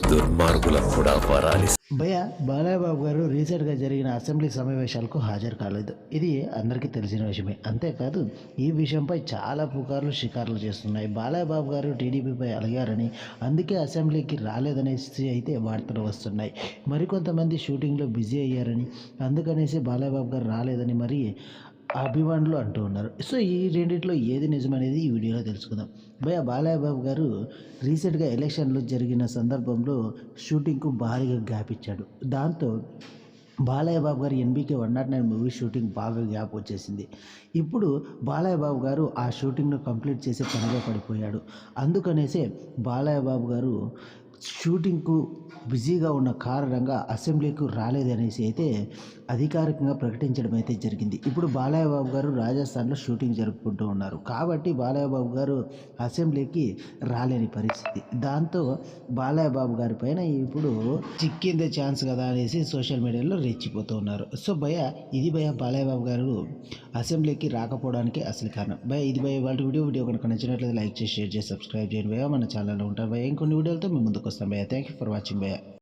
దుర్మార్గులకు కూడా వరాలి. భయ్య బాలయ్యబాబు గారు రీసెంట్గా జరిగిన అసెంబ్లీ సమావేశాలకు హాజరు కాలేదు. ఇది అందరికీ తెలిసిన విషయమే. అంతేకాదు ఈ విషయంపై చాలా పుకార్లు షికార్లు చేస్తున్నాయి. బాలయ్యబాబు గారు టీడీపీపై అలిగారని, అందుకే అసెంబ్లీకి రాలేదనేసి అయితే వార్తలు వస్తున్నాయి. మరికొంతమంది షూటింగ్లో బిజీ అయ్యారని, అందుకనేసి బాలయ్యబాబు గారు రాలేదని మరి అభిమానులు అంటూ ఉన్నారు. సో ఈ రెండిట్లో ఏది నిజమనేది ఈ వీడియోలో తెలుసుకుందాం. భయ్య బాలయ్యబాబు గారు రీసెంట్గా ఎలక్షన్లు జరిగిన సందర్భంలో షూటింగ్కు భారీగా గ్యాప్ ఇచ్చాడు. దాంతో బాలయ్యబాబు గారు ఎన్బీకే 109 మూవీ షూటింగ్ బాగా గ్యాప్ వచ్చేసింది. ఇప్పుడు బాలయ్యబాబు గారు ఆ షూటింగ్ను కంప్లీట్ చేసే పనిగా పడిపోయాడు. అందుకనేసే బాలయ్యబాబు గారు షూటింగ్కు బిజీగా ఉన్న కారణంగా అసెంబ్లీకి రాలేదనేసి అయితే అధికారికంగా ప్రకటించడం అయితే జరిగింది. ఇప్పుడు బాలయ్యబాబు గారు రాజస్థాన్లో షూటింగ్ జరుపుకుంటూ ఉన్నారు. కాబట్టి బాలయ్యబాబు గారు అసెంబ్లీకి రాలేని పరిస్థితి. దాంతో బాలయ్యబాబు గారి పైన ఇప్పుడు చిక్కిందే ఛాన్స్ కదా అనేసి సోషల్ మీడియాలో రెచ్చిపోతూ ఉన్నారు. సో ఇది బాలయ్యబాబు గారు అసెంబ్లీకి రాకపోవడానికి అసలు కారణం. ఇది వాళ్ళ వీడియో కనుక నచ్చినట్లయితే లైక్ చేసి, షేర్ చేసి, సబ్స్క్రైబ్ చేయండి మన ఛానల్లో ఉంటారు ఇంకొన్ని వీడియోలతో మేము ముందుకు వస్తాం. Thank you for watching